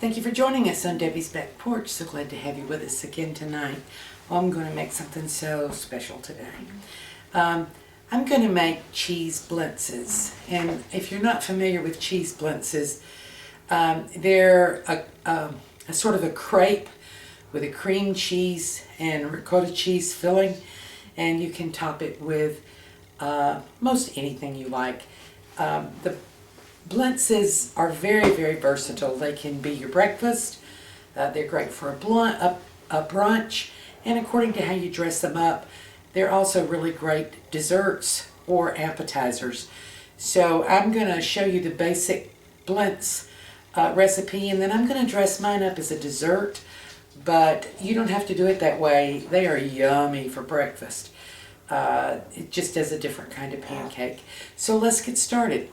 Thank you for joining us on Debbie's Back Porch. So glad to have you with us again tonight. Well, I'm going to make something so special today. I'm going to make cheese blintzes. And if you're not familiar with cheese blintzes, they're a sort of a crepe with a cream cheese and ricotta cheese filling. And you can top it with most anything you like. The Blintzes are very, very versatile. They can be your breakfast. They're great for a brunch. And according to how you dress them up, they're also really great desserts or appetizers. So I'm going to show you the basic Blintz recipe, and then I'm going to dress mine up as a dessert. But you don't have to do it that way. They are yummy for breakfast. Just as a different kind of pancake. So let's get started.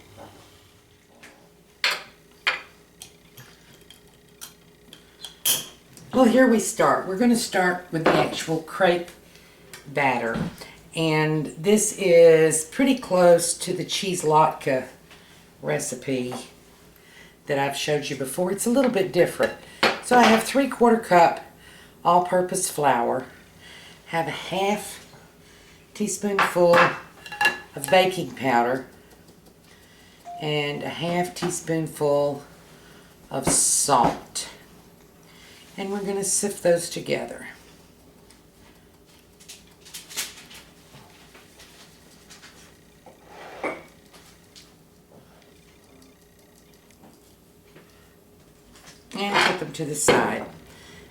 Well, here we start. We're going to start with the actual crepe batter. And this is pretty close to the cheese latke recipe that I've showed you before. It's a little bit different. So I have 3/4 cup all-purpose flour. Have a half teaspoonful of baking powder. And a half teaspoonful of salt. And we're going to sift those together. And put them to the side.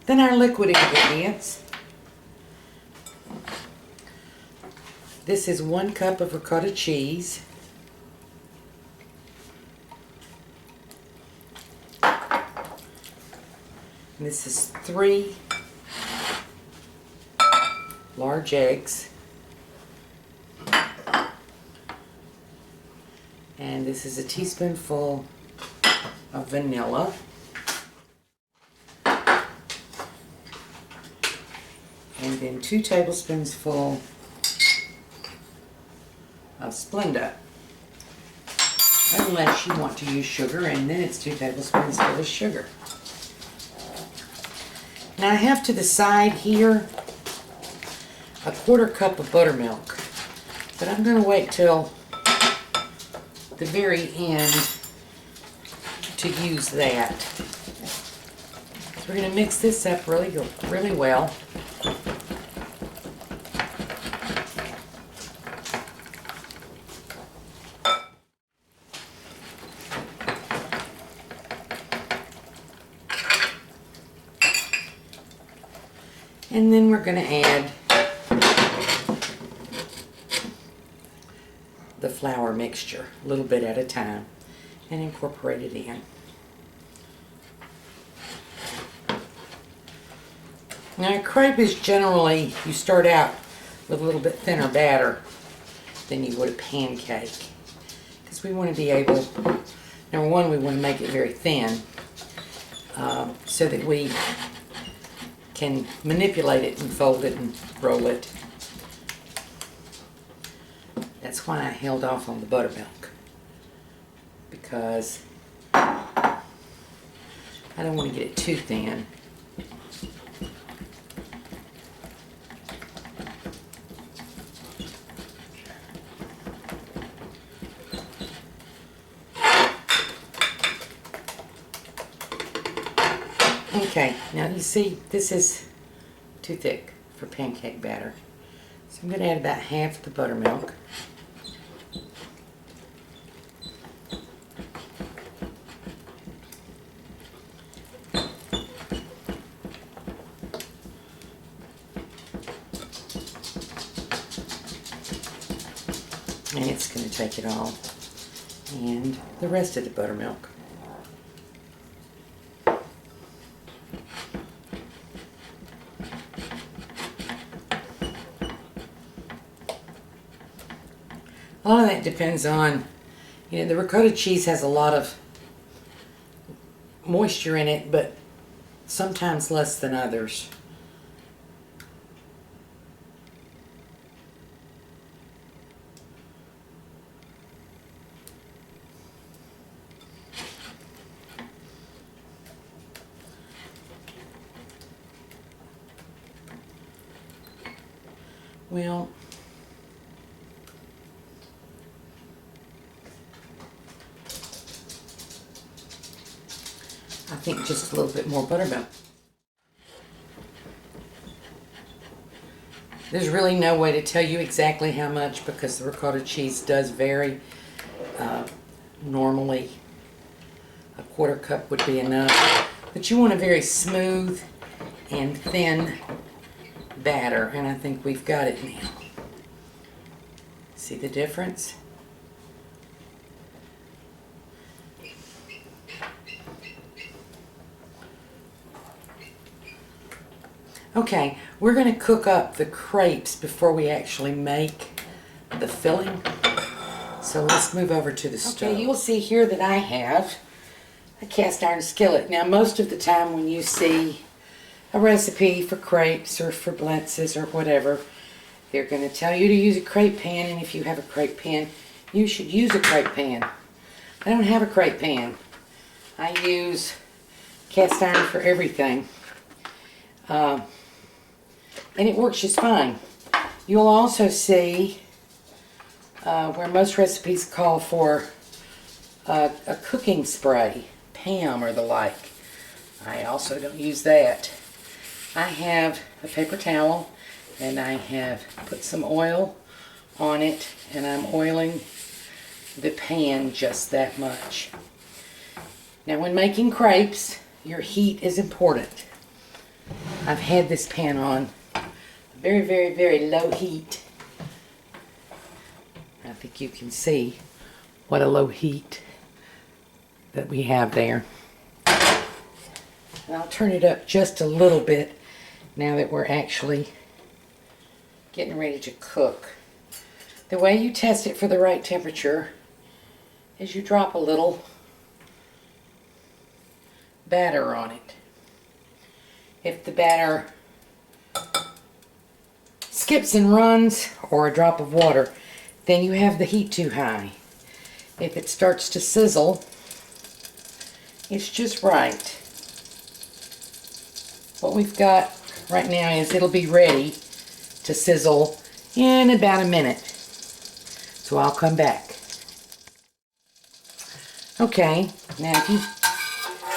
Then our liquid ingredients. This is 1 cup of ricotta cheese. This is 3 large eggs. And this is a teaspoonful of vanilla. And then 2 tablespoons of Splenda. Unless you want to use sugar, and then it's 2 tablespoons of sugar. Now I have to the side here a 1/4 cup of buttermilk, but I'm going to wait till the very end to use that. So we're going to mix this up really well. And then we're going to add the flour mixture a little bit at a time and incorporate it in. Now, a crepe is generally, you start out with a little bit thinner batter than you would a pancake. Because we want to be able, number one, we want to make it very thin so that we can manipulate it and fold it and roll it. That's why I held off on the buttermilk, because I don't want to get it too thin. Okay, now you see this is too thick for pancake batter. So I'm going to add about half the buttermilk. And it's going to take it all. And the rest of the buttermilk. A lot of that depends on, the ricotta cheese has a lot of moisture in it, but sometimes less than others. Well, I think just a little bit more buttermilk. There's really no way to tell you exactly how much because the ricotta cheese does vary. Normally, a 1/4 cup would be enough. But you want a very smooth and thin batter, and I think we've got it now. See the difference? Okay, we're going to cook up the crepes before we actually make the filling. So let's move over to the stove. Okay, you will see here that I have a cast iron skillet. Now, most of the time when you see a recipe for crepes or for Blintzes or whatever, they're going to tell you to use a crepe pan, and if you have a crepe pan, you should use a crepe pan. I don't have a crepe pan. I use cast iron for everything. And it works just fine. You'll also see where most recipes call for a cooking spray, Pam or the like. I also don't use that. I have a paper towel and I have put some oil on it, and I'm oiling the pan just that much. Now, when making crepes, your heat is important. I've had this pan on very, very, very low heat. I think you can see what a low heat that we have there. And I'll turn it up just a little bit now that we're actually getting ready to cook. The way you test it for the right temperature is you drop a little batter on it. If the batter skips and runs, or a drop of water, then you have the heat too high. If it starts to sizzle, it's just right. What we've got right now is it'll be ready to sizzle in about a minute. So I'll come back. Okay, now if you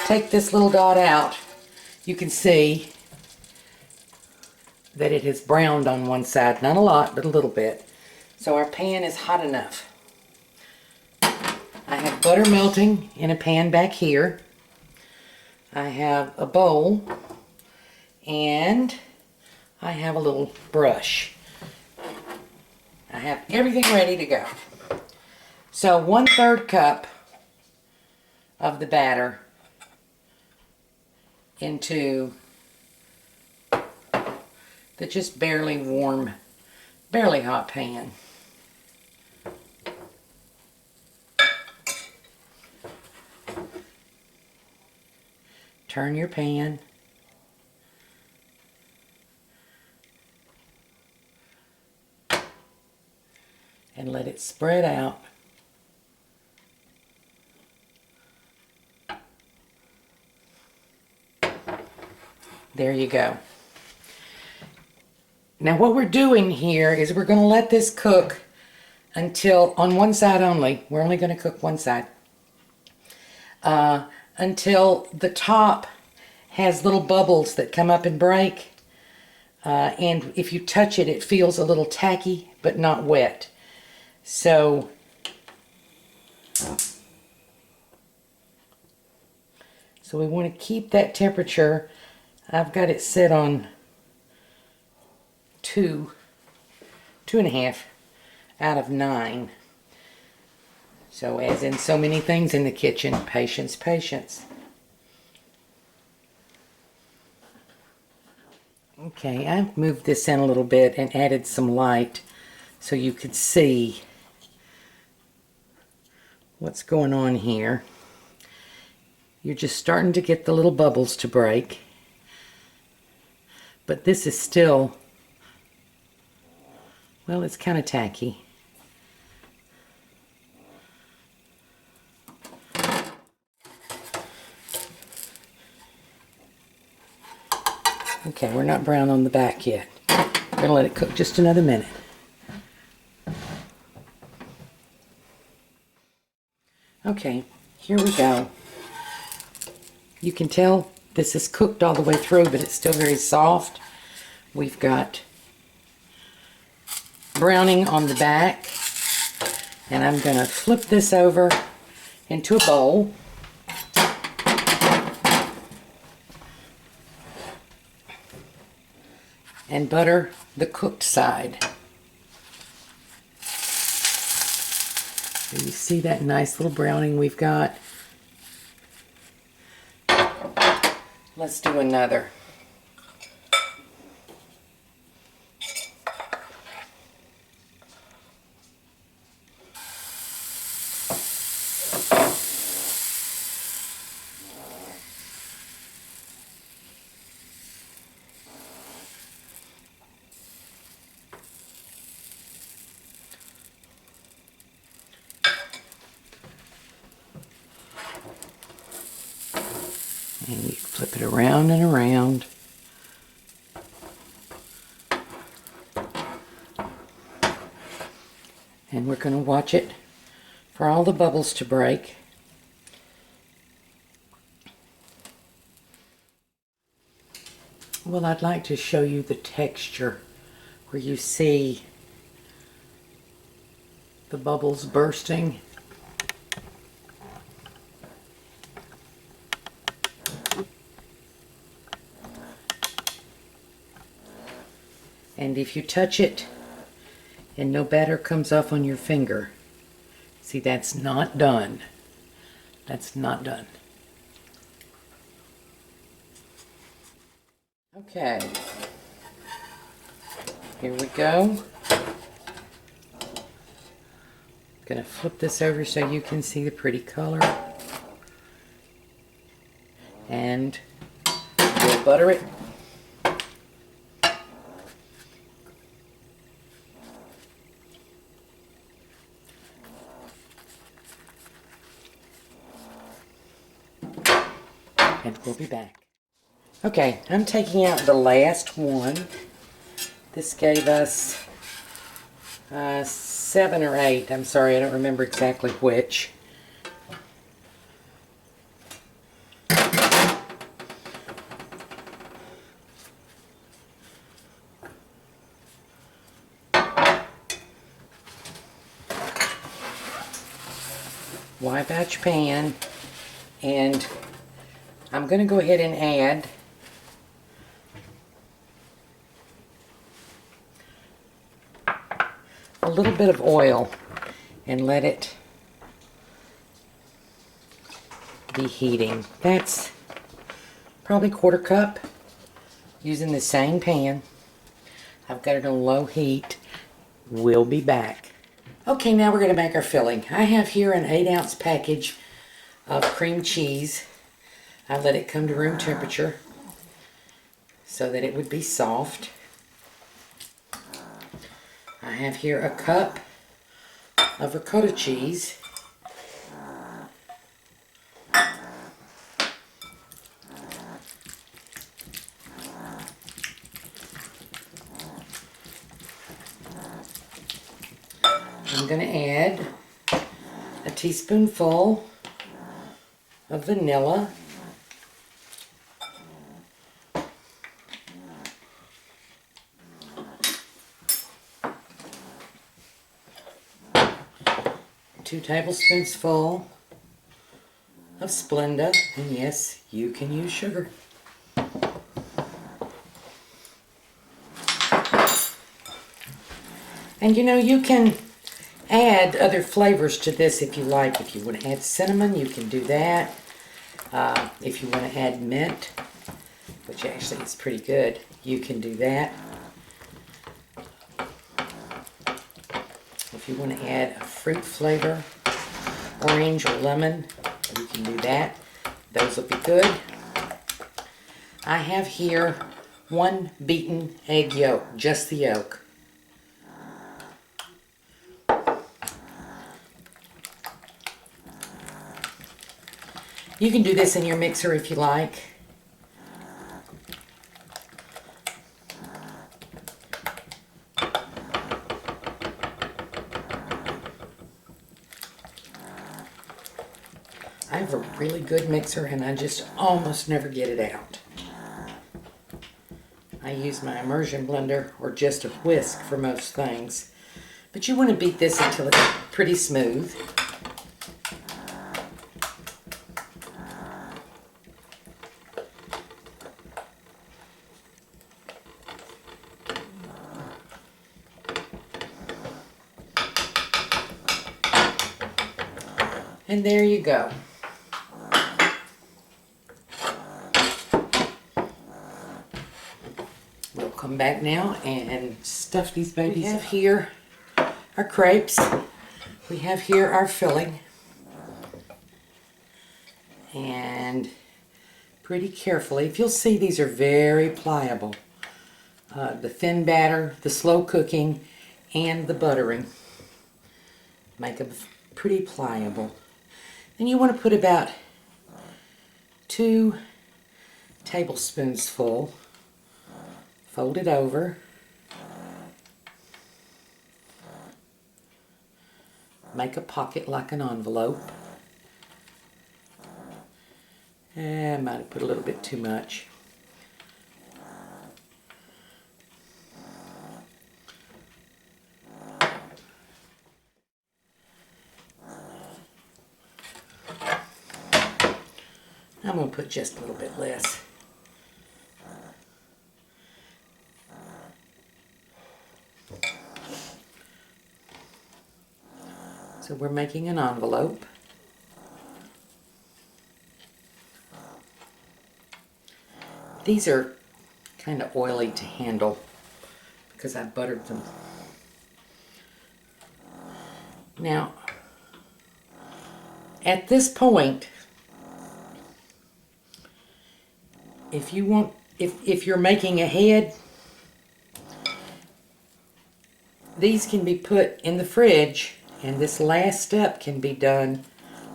take this little dot out, you can see that it has browned on one side. Not a lot, but a little bit. So our pan is hot enough. I have butter melting in a pan back here. I have a bowl, and I have a little brush. I have everything ready to go. So 1/3 cup of the batter into the just barely warm, barely hot pan. Turn your pan. And let it spread out. There you go. Now what we're doing here is we're going to let this cook until, on one side only, we're only going to cook one side, until the top has little bubbles that come up and break, and if you touch it, it feels a little tacky but not wet. So we want to keep that temperature. I've got it set on 2.5 out of 9. So as in so many things in the kitchen, patience, patience. Okay, I've moved this in a little bit and added some light so you could see what's going on here. You're just starting to get the little bubbles to break. But this is still, well, it's kind of tacky. Okay, we're not brown on the back yet. I'm going to let it cook just another minute. Okay, here we go. You can tell this is cooked all the way through, but it's still very soft. We've got browning on the back, and I'm going to flip this over into a bowl. And butter the cooked side. So you see that nice little browning we've got? Let's do another. And you flip it around and around. And we're going to watch it for all the bubbles to break. Well, I'd like to show you the texture where you see the bubbles bursting. And if you touch it and no batter comes off on your finger, see, that's not done. That's not done. Okay. Here we go. Gonna flip this over so you can see the pretty color. And we'll butter it. And we'll be back. Okay, I'm taking out the last one. This gave us 7 or 8. I'm sorry, I don't remember exactly which. Wipe out your pan, and I'm going to go ahead and add a little bit of oil and let it be heating. That's probably 1/4 cup using the same pan. I've got it on low heat. We'll be back. Okay, now we're going to make our filling. I have here an 8-ounce package of cream cheese. I let it come to room temperature so that it would be soft. I have here a cup of ricotta cheese. I'm going to add a teaspoonful of vanilla. Two tablespoons full of Splenda, and yes, you can use sugar. And you know, you can add other flavors to this if you like. If you want to add cinnamon, you can do that. If you want to add mint, which actually is pretty good, you can do that. If you want to add a fruit flavor, orange or lemon, you can do that. Those will be good. I have here 1 beaten egg yolk, just the yolk. You can do this in your mixer if you like. good mixer and I just almost never get it out. I use my immersion blender or just a whisk for most things. But you want to beat this until it's pretty smooth. And there you go. We'll come back now and stuff these babies. We have here our crepes. We have here our filling. And pretty carefully, if you'll see, these are very pliable. The thin batter, the slow cooking, and the buttering make them pretty pliable. Then you want to put about 2 tablespoons full. Fold it over. Make a pocket like an envelope. I might have put a little bit too much. I'm going to put just a little bit less. So we're making an envelope. These are kind of oily to handle because I buttered them. Now, at this point, if you're making a head, these can be put in the fridge, and this last step can be done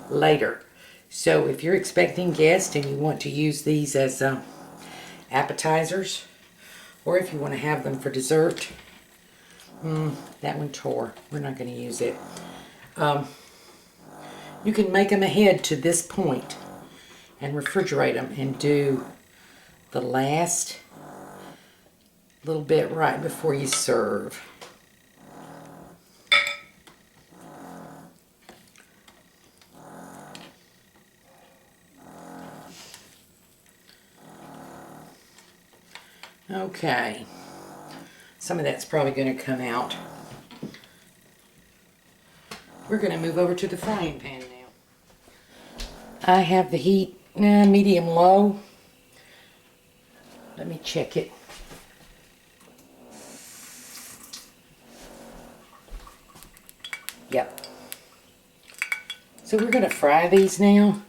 later. So if you're expecting guests and you want to use these as appetizers, or if you want to have them for dessert, that one tore. We're not going to use it. You can make them ahead to this point and refrigerate them and do the last little bit right before you serve. Okay, some of that's probably going to come out. We're going to move over to the frying pan now. I have the heat medium low. Let me check it. Yep. So we're going to fry these now.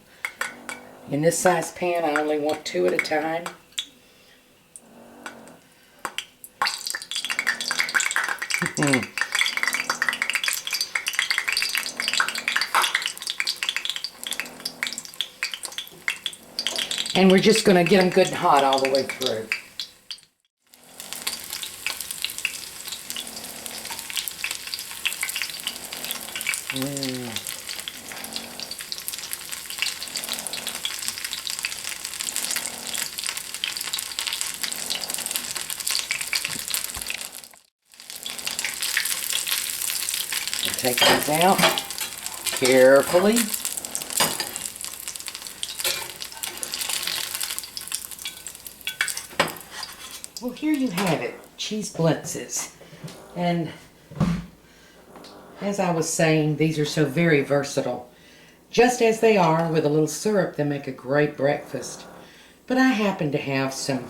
In this size pan, I only want 2 at a time. And we're just going to get them good and hot all the way through. Take these out carefully. Well, here you have it, cheese Blintzes. And as I was saying, these are so very versatile. Just as they are, with a little syrup, they make a great breakfast. But I happen to have some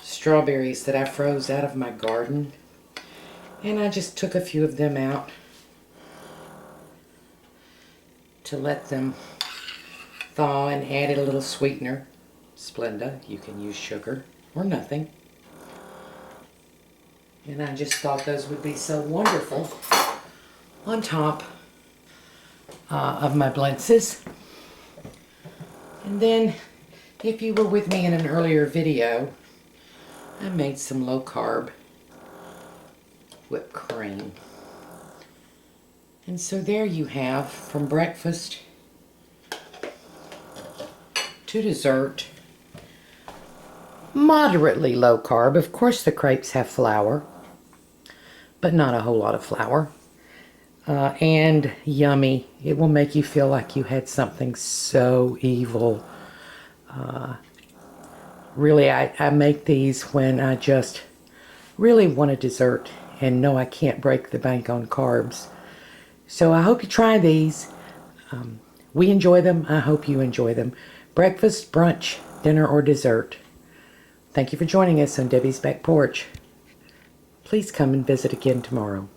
strawberries that I froze out of my garden. And I just took a few of them out to let them thaw and added a little sweetener. Splenda, you can use sugar or nothing. And I just thought those would be so wonderful on top of my Blintzes. And then, if you were with me in an earlier video, I made some low carb whipped cream. And so there you have, from breakfast to dessert. Moderately low carb. Of course the crepes have flour, but not a whole lot of flour. And yummy. It will make you feel like you had something so evil. Really, I make these when I just really want a dessert and know I can't break the bank on carbs. So I hope you try these. We enjoy them. I hope you enjoy them. Breakfast, brunch, dinner, or dessert. Thank you for joining us on Debbie's Back Porch. Please come and visit again tomorrow.